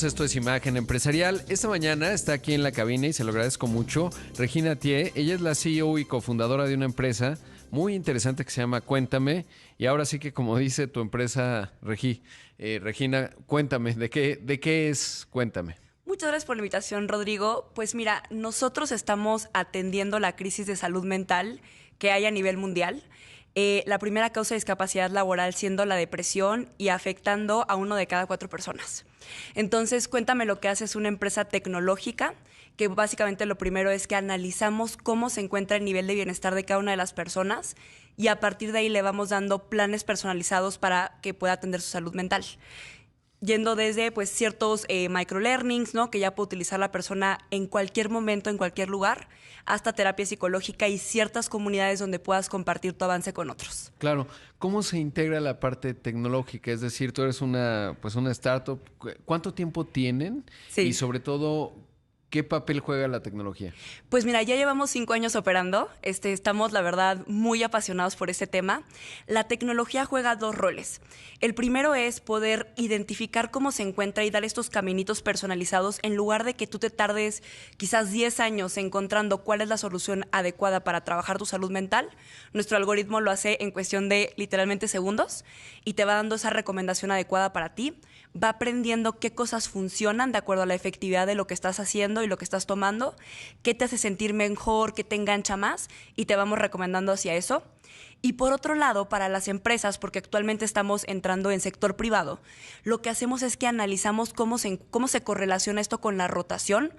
Esto es Imagen Empresarial. Esta mañana está aquí en la cabina y se lo agradezco mucho. Regina Thié, ella es la CEO y cofundadora de una empresa muy interesante que se llama Cuéntame. Y ahora sí que, como dice tu empresa, Regina, cuéntame, ¿de qué es Cuéntame? Muchas gracias por la invitación, Rodrigo. Pues mira, nosotros estamos atendiendo la crisis de salud mental que hay a nivel mundial. La primera causa de discapacidad laboral siendo la depresión y afectando a 1 de cada 4 personas. Entonces, Cuéntame lo que hace es una empresa tecnológica que básicamente lo primero es que analizamos cómo se encuentra el nivel de bienestar de cada una de las personas y a partir de ahí le vamos dando planes personalizados para que pueda atender su salud mental. Yendo desde pues ciertos microlearnings, ¿no? Que ya puede utilizar la persona en cualquier momento, en cualquier lugar, hasta terapia psicológica y ciertas comunidades donde puedas compartir tu avance con otros. Claro, ¿cómo se integra la parte tecnológica? Es decir, tú eres una startup. ¿Cuánto tiempo tienen? Sí. Y sobre todo, ¿qué papel juega la tecnología? Pues mira, ya llevamos 5 años operando. Estamos, la verdad, muy apasionados por este tema. La tecnología juega 2 roles. El primero es poder identificar cómo se encuentra y dar estos caminitos personalizados en lugar de que tú te tardes quizás 10 años encontrando cuál es la solución adecuada para trabajar tu salud mental. Nuestro algoritmo lo hace en cuestión de literalmente segundos y te va dando esa recomendación adecuada para ti. Va aprendiendo qué cosas funcionan de acuerdo a la efectividad de lo que estás haciendo y lo que estás tomando, qué te hace sentir mejor, qué te engancha más y te vamos recomendando hacia eso. Y por otro lado, para las empresas, porque actualmente estamos entrando en sector privado, lo que hacemos es que analizamos cómo se correlaciona esto con la rotación.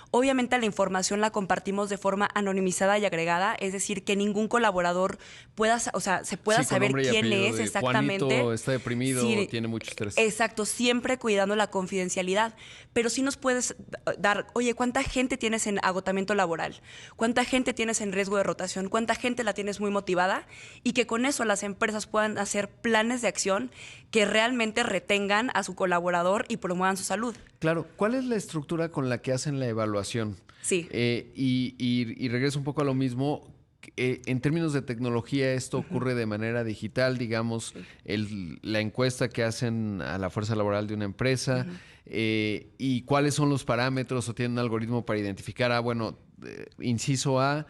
Obviamente la información la compartimos de forma anonimizada y agregada, es decir, que ningún colaborador se pueda saber quién es exactamente. Juanito está deprimido, Sí, tiene mucho estrés. exacto, siempre cuidando la confidencialidad. Pero sí nos puedes dar, oye, ¿cuánta gente tienes en agotamiento laboral? ¿Cuánta gente tienes en riesgo de rotación? ¿Cuánta gente la tienes muy motivada? Y que con eso las empresas puedan hacer planes de acción que realmente retengan a su colaborador y promuevan su salud. Claro, ¿cuál es la estructura con la que hacen la evaluación? Sí. Y regreso un poco a lo mismo. En términos de tecnología, esto ocurre de manera digital, digamos, la encuesta que hacen a la fuerza laboral de una empresa, y cuáles son los parámetros o tienen un algoritmo para identificar, inciso A,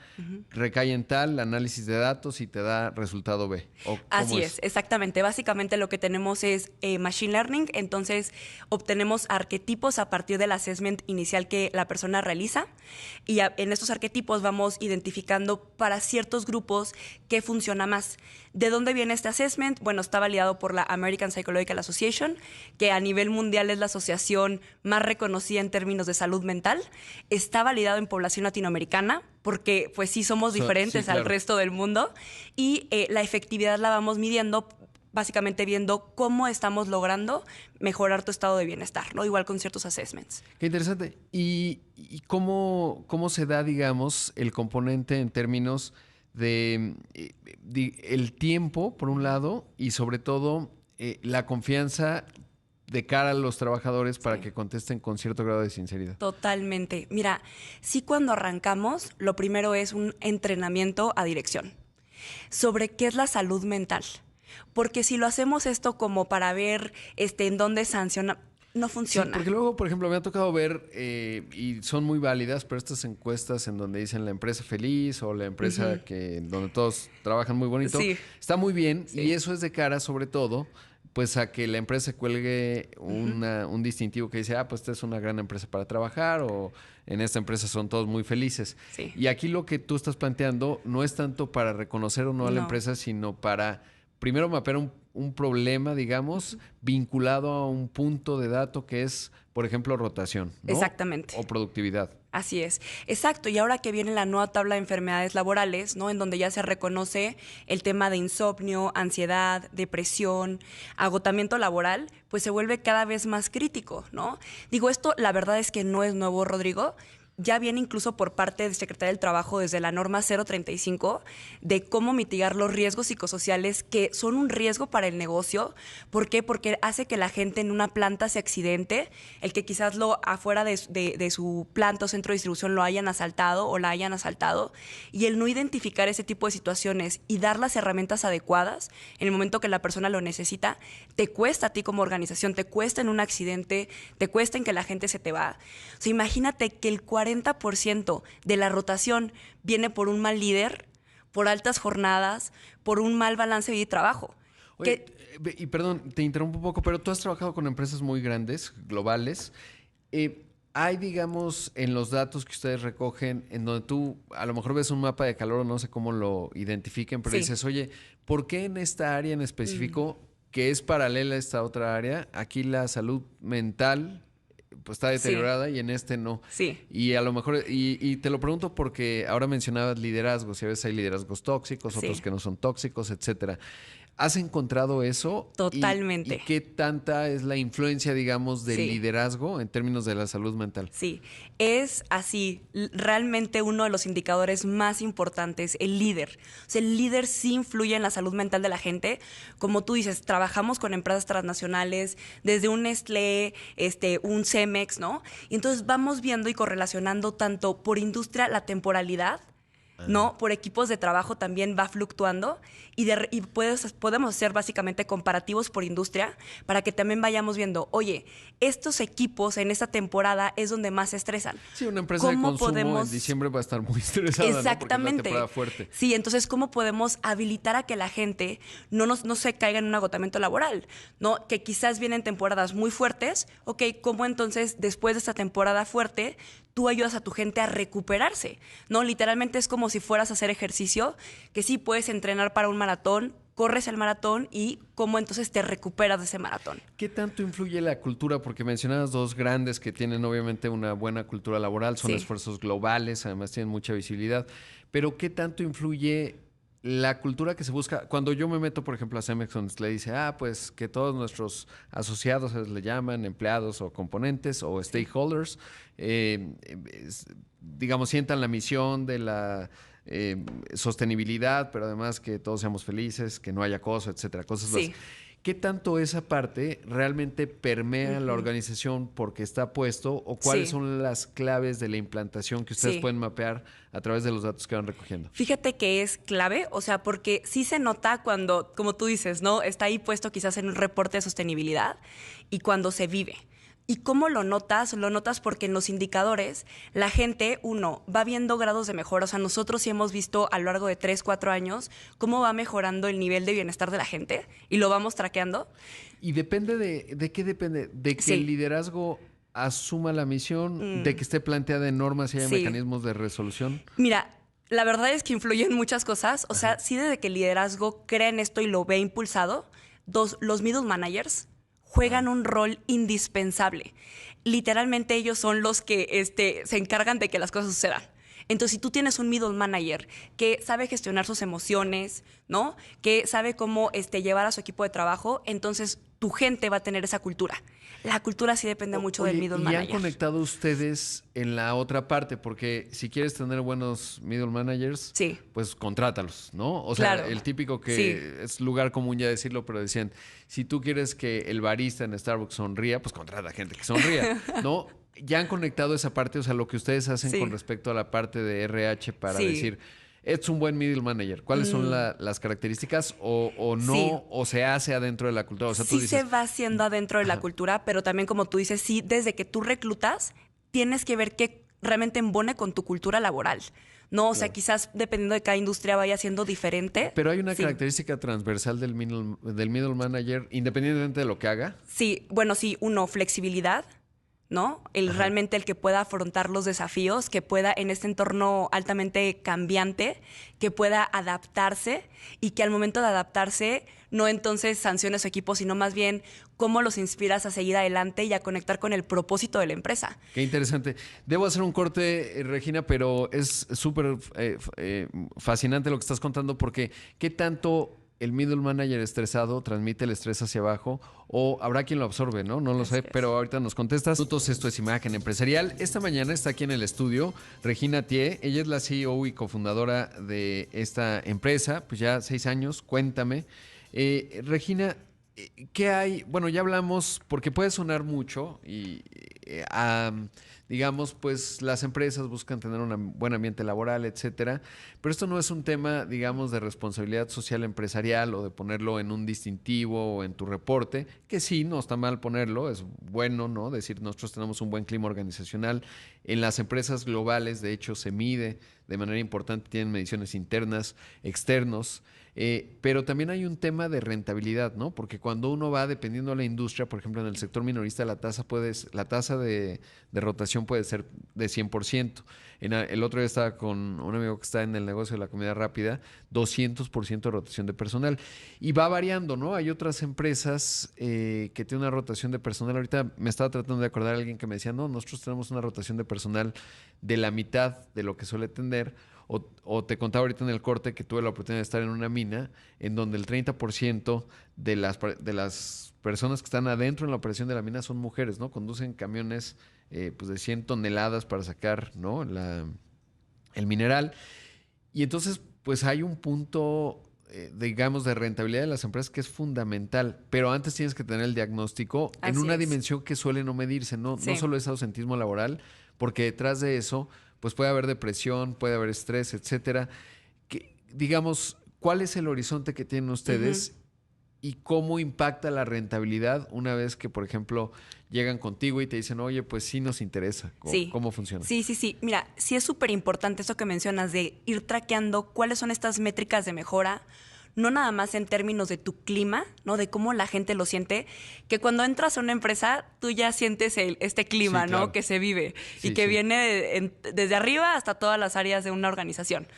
recae en tal, análisis de datos y te da resultado B. Así es, exactamente. Básicamente lo que tenemos es Machine Learning, entonces obtenemos arquetipos a partir del assessment inicial que la persona realiza y en estos arquetipos vamos identificando para ciertos grupos qué funciona más. ¿De dónde viene este assessment? Bueno, está validado por la American Psychological Association, que a nivel mundial es la asociación más reconocida en términos de salud mental. Está validado en población latinoamericana, porque pues sí somos diferentes al resto del mundo. Y la efectividad la vamos midiendo, básicamente viendo cómo estamos logrando mejorar tu estado de bienestar, ¿no? Igual con ciertos assessments. Qué interesante. ¿Y cómo se da, digamos, el componente en términos de el tiempo, por un lado, y sobre todo la confianza de cara a los trabajadores para que contesten con cierto grado de sinceridad? Totalmente. Mira, sí, cuando arrancamos, lo primero es un entrenamiento a dirección sobre qué es la salud mental. Porque si lo hacemos esto como para ver en dónde sanciona, no funciona. Sí, porque luego, por ejemplo, me ha tocado ver, y son muy válidas, pero estas encuestas en donde dicen la empresa feliz o la empresa donde todos trabajan muy bonito, está muy bien, y eso es de cara, sobre todo, pues a que la empresa cuelgue un distintivo que dice, pues esta es una gran empresa para trabajar, o en esta empresa son todos muy felices. Sí. Y aquí lo que tú estás planteando no es tanto para reconocer o no a la empresa, sino para primero mapear un problema, digamos, vinculado a un punto de dato que es, por ejemplo, rotación, ¿no? Exactamente. O productividad. Así es, exacto. Y ahora que viene la nueva tabla de enfermedades laborales, ¿no? En donde ya se reconoce el tema de insomnio, ansiedad, depresión, agotamiento laboral, pues se vuelve cada vez más crítico, ¿no? Digo, esto la verdad es que no es nuevo, Rodrigo. ya viene incluso por parte de Secretaría del Trabajo desde la norma 035 de cómo mitigar los riesgos psicosociales que son un riesgo para el negocio. ¿Por qué? Porque hace que la gente en una planta se accidente, el que quizás afuera de su planta o centro de distribución lo hayan asaltado o la hayan asaltado, y el no identificar ese tipo de situaciones y dar las herramientas adecuadas en el momento que la persona lo necesita, te cuesta a ti como organización, te cuesta en un accidente, te cuesta en que la gente se te va. O sea, imagínate que el 40% de la rotación viene por un mal líder, por altas jornadas, por un mal balance de vida y trabajo. Oye, y perdón, te interrumpo un poco, pero tú has trabajado con empresas muy grandes, globales. Hay, digamos, en los datos que ustedes recogen, en donde tú a lo mejor ves un mapa de calor o no sé cómo lo identifiquen, pero dices, oye, ¿por qué en esta área en específico, que es paralela a esta otra área, aquí la salud mental pues está deteriorada y en este no? Sí. Y a lo mejor, y te lo pregunto porque ahora mencionabas liderazgos, y a veces hay liderazgos tóxicos, otros que no son tóxicos, etcétera. ¿Has encontrado eso? Totalmente. ¿Y qué tanta es la influencia, digamos, del liderazgo en términos de la salud mental? Sí, es así. Realmente uno de los indicadores más importantes, el líder. O sea, el líder sí influye en la salud mental de la gente. Como tú dices, trabajamos con empresas transnacionales, desde un Nestlé, un Cemex, ¿no? Y entonces vamos viendo y correlacionando tanto por industria la temporalidad, ¿no? Por equipos de trabajo también va fluctuando y podemos hacer básicamente comparativos por industria para que también vayamos viendo, oye, estos equipos en esta temporada es donde más se estresan. Sí, una empresa de consumo en diciembre va a estar muy estresada, exactamente, ¿no? Porque es la temporada fuerte. Sí, entonces, ¿cómo podemos habilitar a que la gente no se caiga en un agotamiento laboral? ¿No? Que quizás vienen temporadas muy fuertes, ok, ¿cómo entonces después de esta temporada fuerte tú ayudas a tu gente a recuperarse? ¿No? Literalmente es como si fueras a hacer ejercicio, que sí puedes entrenar para un maratón, corres el maratón y cómo entonces te recuperas de ese maratón. ¿Qué tanto influye la cultura? Porque mencionabas dos grandes que tienen obviamente una buena cultura laboral, son esfuerzos globales, además tienen mucha visibilidad, pero ¿qué tanto influye la cultura que se busca? Cuando yo me meto, por ejemplo, a Cemex, le dice, pues que todos nuestros asociados le llaman empleados o componentes o stakeholders, digamos, sientan la misión de la sostenibilidad, pero además que todos seamos felices, que no haya acoso, etcétera, cosas así. ¿Qué tanto esa parte realmente permea la organización porque está puesto o cuáles son las claves de la implantación que ustedes pueden mapear a través de los datos que van recogiendo? Fíjate que es clave, o sea, porque sí se nota cuando, como tú dices, ¿no? Está ahí puesto quizás en un reporte de sostenibilidad y cuando se vive. ¿Y cómo lo notas? Lo notas porque en los indicadores la gente, va viendo grados de mejora. O sea, nosotros sí hemos visto a lo largo de 3, 4 años cómo va mejorando el nivel de bienestar de la gente y lo vamos traqueando. ¿Y depende de qué depende? ¿De que el liderazgo asuma la misión? ¿De que esté planteada en normas y haya mecanismos de resolución? Mira, la verdad es que influyen muchas cosas. O sea, sí desde que el liderazgo crea en esto y lo ve impulsado, los middle managers juegan un rol indispensable. Literalmente ellos son los que se encargan de que las cosas sucedan. Entonces, si tú tienes un middle manager que sabe gestionar sus emociones, ¿no? Que sabe cómo llevar a su equipo de trabajo, entonces tu gente va a tener esa cultura. La cultura sí depende mucho del middle manager. ¿Y han conectado ustedes en la otra parte? Porque si quieres tener buenos middle managers, pues contrátalos, ¿no? O sea, el típico que es lugar común ya decirlo, pero decían, si tú quieres que el barista en Starbucks sonría, pues contrata gente que sonría, ¿no? ¿Ya han conectado esa parte? O sea, lo que ustedes hacen con respecto a la parte de RH para decir, es un buen middle manager. ¿Cuáles son las características o no? ¿O se hace adentro de la cultura? O sea, tú dices, se va haciendo adentro de la cultura, pero también, como tú dices, desde que tú reclutas, tienes que ver qué realmente embone con tu cultura laboral. No, o sea, quizás dependiendo de cada industria vaya siendo diferente. Pero hay una característica transversal del middle manager, independientemente de lo que haga. Sí, bueno, flexibilidad, ¿no? Realmente el que pueda afrontar los desafíos, que pueda en este entorno altamente cambiante, que pueda adaptarse y que al momento de adaptarse no entonces sancione a su equipo, sino más bien cómo los inspiras a seguir adelante y a conectar con el propósito de la empresa. Qué interesante. Debo hacer un corte, Regina, pero es súper fascinante lo que estás contando porque ¿qué tanto el middle manager estresado transmite el estrés hacia abajo o habrá quien lo absorbe, ¿no? No lo sé, pero ahorita nos contestas. Esto es Imagen Empresarial. Esta mañana está aquí en el estudio Regina Thié. Ella es la CEO y cofundadora de esta empresa, pues ya 6 años. Cuéntame. Regina, ¿qué hay? Bueno, ya hablamos, porque puede sonar mucho y digamos, pues las empresas buscan tener un buen ambiente laboral, etcétera, pero esto no es un tema, digamos, de responsabilidad social empresarial o de ponerlo en un distintivo o en tu reporte, que sí, no está mal ponerlo, es bueno, ¿no? Decir, nosotros tenemos un buen clima organizacional. En las empresas globales, de hecho, se mide de manera importante, tienen mediciones internas, externos. Pero también hay un tema de rentabilidad, ¿no? Porque cuando uno va, dependiendo de la industria, por ejemplo, en el sector minorista, la tasa de rotación puede ser de 100%. El otro día estaba con un amigo que está en el negocio de la comida rápida, 200% de rotación de personal. Y va variando, ¿no? Hay otras empresas que tienen una rotación de personal. Ahorita me estaba tratando de acordar a alguien que me decía, no, nosotros tenemos una rotación de personal de la mitad de lo que suele tener. O te contaba ahorita en el corte que tuve la oportunidad de estar en una mina en donde el 30% de las personas que están adentro en la operación de la mina son mujeres, ¿no? Conducen camiones pues de 100 toneladas para sacar, ¿no? El mineral. Y entonces, pues hay un punto, digamos, de rentabilidad de las empresas que es fundamental. Pero antes tienes que tener el diagnóstico en una dimensión que suele no medirse, ¿no? No solo es ausentismo laboral, porque detrás de eso pues puede haber depresión, puede haber estrés, etcétera. Digamos, ¿cuál es el horizonte que tienen ustedes y cómo impacta la rentabilidad una vez que, por ejemplo, llegan contigo y te dicen, oye, pues sí nos interesa? ¿Cómo funciona? Sí. Mira, sí es súper importante eso que mencionas de ir traqueando cuáles son estas métricas de mejora, no nada más en términos de tu clima, ¿no? De cómo la gente lo siente, que cuando entras a una empresa tú ya sientes este clima, claro, ¿no? Que se vive y que viene desde arriba hasta todas las áreas de una organización.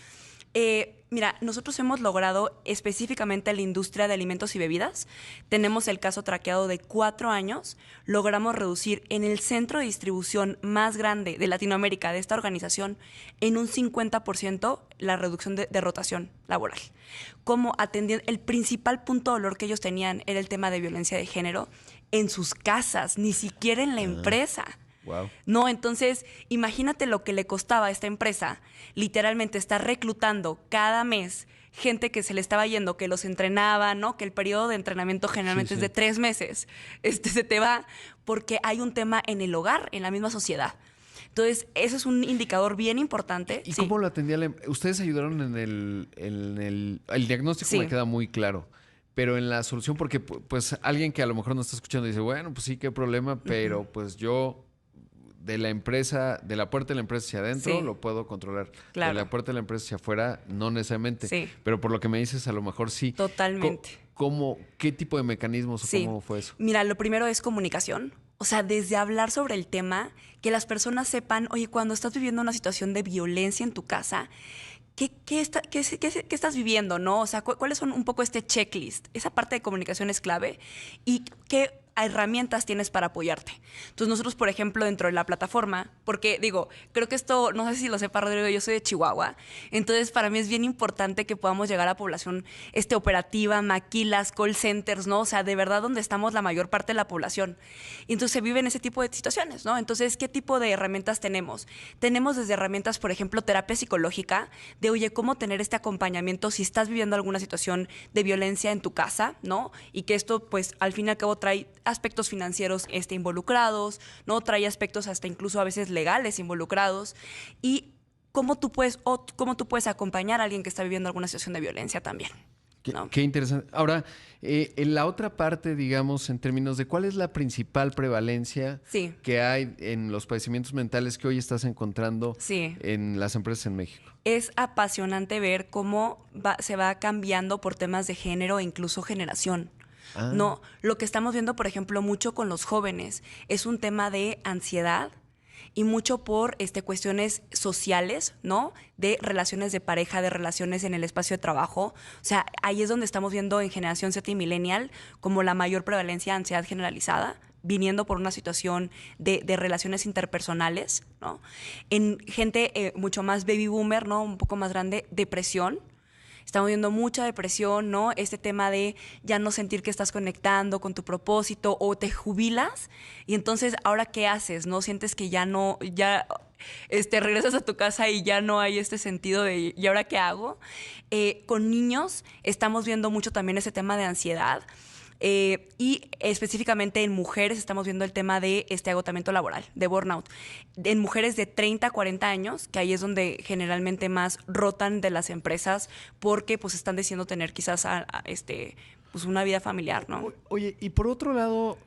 Mira, nosotros hemos logrado específicamente en la industria de alimentos y bebidas, tenemos el caso traqueado de 4 años, logramos reducir en el centro de distribución más grande de Latinoamérica de esta organización en un 50% la reducción de rotación laboral. Como atendiendo, el principal punto de dolor que ellos tenían era el tema de violencia de género en sus casas, ni siquiera en la empresa. Wow. No, entonces imagínate lo que le costaba a esta empresa literalmente estar reclutando cada mes gente que se le estaba yendo, que los entrenaba, ¿no? Que el periodo de entrenamiento generalmente es de 3 meses. Se te va porque hay un tema en el hogar, en la misma sociedad. Entonces, eso es un indicador bien importante. ¿Y cómo lo atendía ustedes ayudaron en el diagnóstico? Me queda muy claro. Pero en la solución, porque pues alguien que a lo mejor no está escuchando dice, bueno, pues sí, qué problema, pero pues yo de la empresa, de la puerta de la empresa hacia adentro, lo puedo controlar. Claro. De la puerta de la empresa hacia afuera, no necesariamente. Sí. Pero por lo que me dices, a lo mejor sí. Totalmente. ¿Qué tipo de mecanismos o cómo fue eso? Mira, lo primero es comunicación. O sea, desde hablar sobre el tema, que las personas sepan, oye, cuando estás viviendo una situación de violencia en tu casa, ¿qué estás viviendo, no? O sea, ¿cuáles son un poco este checklist? Esa parte de comunicación es clave. ¿Y qué herramientas tienes para apoyarte? Entonces, nosotros, por ejemplo, dentro de la plataforma, porque digo, creo que esto, no sé si lo sepa Rodrigo, yo soy de Chihuahua, entonces para mí es bien importante que podamos llegar a población operativa, maquilas, call centers, ¿no? O sea, de verdad donde estamos la mayor parte de la población. Y entonces se viven ese tipo de situaciones, ¿no? Entonces, ¿qué tipo de herramientas tenemos? Tenemos desde herramientas, por ejemplo, terapia psicológica, de oye, cómo tener este acompañamiento si estás viviendo alguna situación de violencia en tu casa, ¿no? Y que esto, pues, al fin y al cabo trae aspectos financieros involucrados, ¿no? Trae aspectos hasta incluso a veces legales involucrados. Y cómo tú puedes acompañar a alguien que está viviendo alguna situación de violencia también. ¿No? Qué interesante. Ahora, en la otra parte, digamos, en términos de cuál es la principal prevalencia que hay en los padecimientos mentales que hoy estás encontrando en las empresas en México. Es apasionante ver cómo se va cambiando por temas de género e incluso generación. No, lo que estamos viendo, por ejemplo, mucho con los jóvenes es un tema de ansiedad y mucho por cuestiones sociales, ¿no? De relaciones de pareja, de relaciones en el espacio de trabajo. O sea, ahí es donde estamos viendo en generación Z y millennial como la mayor prevalencia de ansiedad generalizada, viniendo por una situación de relaciones interpersonales, ¿no? En gente mucho más baby boomer, ¿no? Un poco más grande, depresión. estamos viendo mucha depresión, ¿no? Este tema de ya no sentir que estás conectando con tu propósito o te jubilas y entonces, ¿ahora qué haces? ¿No? Sientes que ya no, regresas a tu casa y ya no hay este sentido de ¿y ahora qué hago? Con niños estamos viendo mucho también ese tema de ansiedad. Y específicamente en mujeres estamos viendo el tema de este agotamiento laboral, de burnout. En mujeres de 30 a 40 años, que ahí es donde generalmente más rotan de las empresas porque pues están decidiendo tener quizás pues una vida familiar, ¿no? Oye, y por otro lado,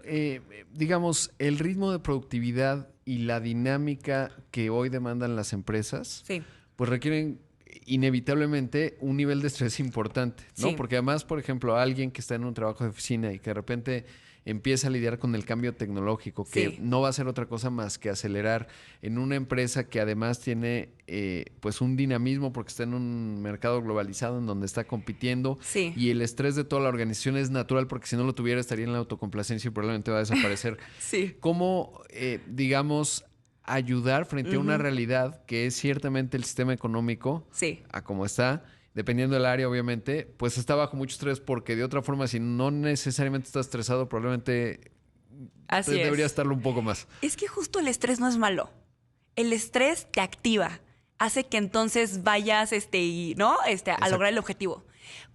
digamos, el ritmo de productividad y la dinámica que hoy demandan las empresas, Sí. pues requieren inevitablemente un nivel de estrés importante, ¿no? Sí. Porque además, por ejemplo, alguien que está en un trabajo de oficina y que de repente empieza a lidiar con el cambio tecnológico, que Sí. no va a ser otra cosa más que acelerar en una empresa que además tiene pues un dinamismo porque está en un mercado globalizado en donde está compitiendo Sí. y el estrés de toda la organización es natural porque si no lo tuviera estaría en la autocomplacencia y probablemente va a desaparecer. Sí. ¿Cómo, digamos, ayudar frente a una realidad que es ciertamente el sistema económico, Sí. a como está, dependiendo del área, obviamente, pues está bajo mucho estrés porque de otra forma, si no necesariamente estás estresado, probablemente Así debería es. estarlo un poco más. Es que justo el estrés no es malo. El estrés te activa, hace que entonces vayas ¿no? A lograr el objetivo.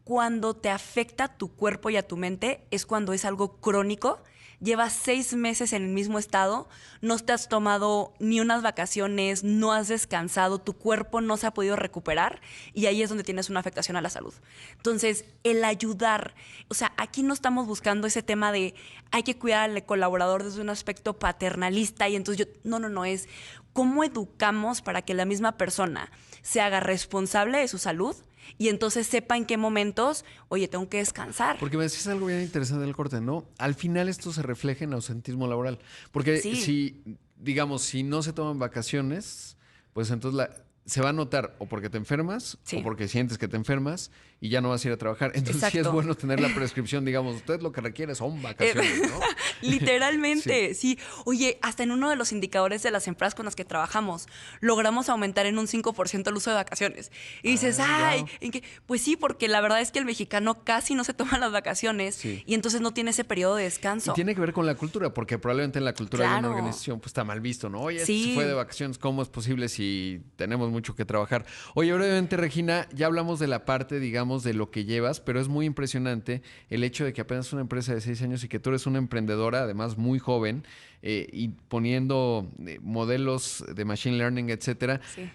Cuando te afecta a tu cuerpo y a tu mente es cuando es algo crónico. Llevas 6 meses en el mismo estado, no te has tomado ni unas vacaciones, no has descansado, tu cuerpo no se ha podido recuperar y ahí es donde tienes una afectación a la salud. Entonces, el ayudar, o sea, aquí no estamos buscando ese tema de hay que cuidar al colaborador desde un aspecto paternalista y entonces no, es cómo educamos para que la misma persona se haga responsable de su salud y entonces sepa en qué momentos, oye, tengo que descansar. Porque me decís algo bien interesante del corte, ¿no? Al final esto se refleja en ausentismo laboral. Porque Sí. si, digamos, si no se toman vacaciones, pues entonces se va a notar o porque te enfermas Sí. o porque sientes que te enfermas y ya no vas a ir a trabajar. Entonces sí es Exacto. bueno tener la prescripción, digamos, usted lo que requiere son vacaciones, ¿no? Literalmente, sí. Oye, hasta en uno de los indicadores de las empresas con las que trabajamos, logramos aumentar en un 5% el uso de vacaciones. Y dices, ay, wow. ¿en qué? Pues sí, porque la verdad es que el mexicano casi no se toma las vacaciones Sí. y entonces no tiene ese periodo de descanso. Y tiene que ver con la cultura, porque probablemente en la cultura de una Claro. organización pues está mal visto, ¿no? Oye, este Sí. se fue de vacaciones, ¿cómo es posible si tenemos mucho que trabajar? Oye, brevemente, Regina, ya hablamos de la parte, digamos, de lo que llevas, pero es muy impresionante el hecho de que apenas es una empresa de 6 años y que tú eres una emprendedora, además muy joven, y poniendo modelos de machine learning, etcétera. Sí.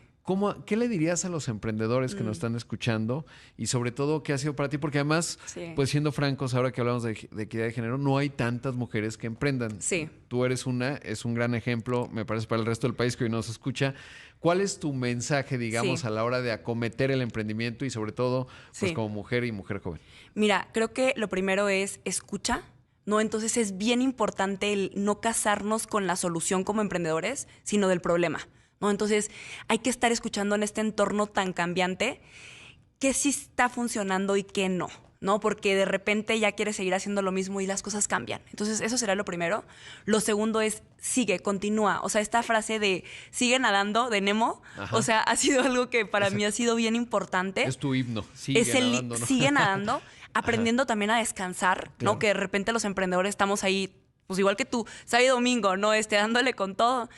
¿Qué le dirías a los emprendedores que nos están escuchando? Y sobre todo, ¿qué ha sido para ti? Porque además, Sí. pues siendo francos, ahora que hablamos de equidad de género, no hay tantas mujeres que emprendan. Sí. Tú eres es un gran ejemplo, me parece, para el resto del país que hoy nos escucha. ¿Cuál es tu mensaje, digamos, Sí. a la hora de acometer el emprendimiento y sobre todo, pues Sí. como mujer y mujer joven? Mira, creo que lo primero es escucha, ¿no? Entonces es bien importante el no casarnos con la solución como emprendedores, sino del problema, ¿no? Entonces hay que estar escuchando en este entorno tan cambiante qué sí está funcionando y qué no, ¿no? Porque de repente ya quieres seguir haciendo lo mismo y las cosas cambian. Entonces eso será lo primero. Lo segundo es sigue, continúa. O sea, esta frase de sigue nadando de Nemo, Ajá. o sea, ha sido algo que para Exacto. mí ha sido bien importante. Es tu himno, sigue Es el nadando, ¿no? sigue nadando, aprendiendo también a descansar, Claro. ¿no? Que de repente los emprendedores estamos ahí, pues igual que tú, sábado y domingo, ¿no? Dándole con todo.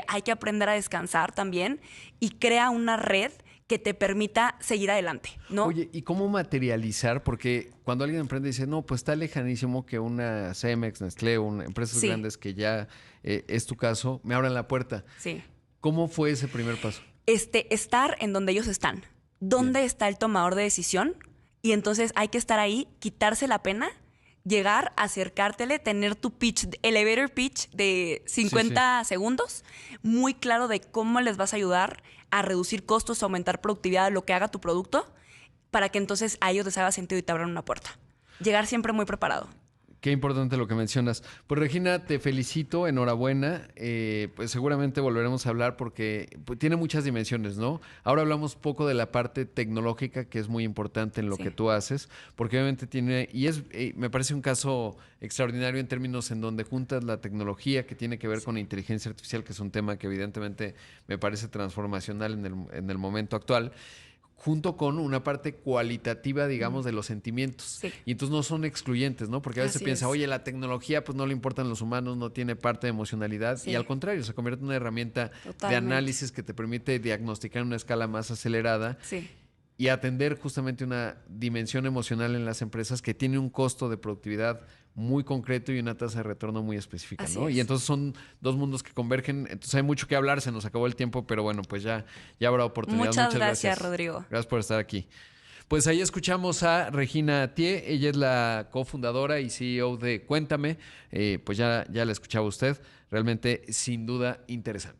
Hay que aprender a descansar también y crea una red que te permita seguir adelante, ¿no? Oye, ¿y cómo materializar? Porque cuando alguien emprende dice, no, pues está lejanísimo que una Cemex, Nestlé, empresas Sí. grandes que ya es tu caso, me abran la puerta. Sí. ¿Cómo fue ese primer paso? Estar en donde ellos están. ¿Dónde Bien. está el tomador de decisión? Y entonces hay que estar ahí, quitarse la pena, llegar, acercártele, tener tu pitch, elevator pitch de 50 segundos, muy claro de cómo les vas a ayudar a reducir costos, aumentar productividad, lo que haga tu producto, para que entonces a ellos les haga sentido y te abran una puerta. Llegar siempre muy preparado. Qué importante lo que mencionas. Pues Regina, te felicito, enhorabuena. Pues seguramente volveremos a hablar porque pues, tiene muchas dimensiones, ¿no? Ahora hablamos poco de la parte tecnológica, que es muy importante en lo que tú haces, porque obviamente tiene, y me parece un caso extraordinario en términos en donde juntas la tecnología que tiene que ver con inteligencia artificial, que es un tema que evidentemente me parece transformacional en el momento actual, junto con una parte cualitativa, digamos, de los sentimientos. Sí. Y entonces no son excluyentes, ¿no? Porque a veces se piensa, oye, la tecnología pues no le importan los humanos, no tiene parte de emocionalidad. Sí. Y al contrario, se convierte en una herramienta Totalmente. de análisis que te permite diagnosticar en una escala más acelerada. Sí. Y atender justamente una dimensión emocional en las empresas que tiene un costo de productividad muy concreto y una tasa de retorno muy específica, Así ¿no? es. Y entonces son dos mundos que convergen. Entonces hay mucho que hablar, se nos acabó el tiempo, pero bueno, pues ya habrá oportunidad. Muchas gracias, Rodrigo. Gracias por estar aquí. Pues ahí escuchamos a Regina Tie, ella es la cofundadora y CEO de Cuéntame. Pues ya la escuchaba usted, realmente sin duda interesante.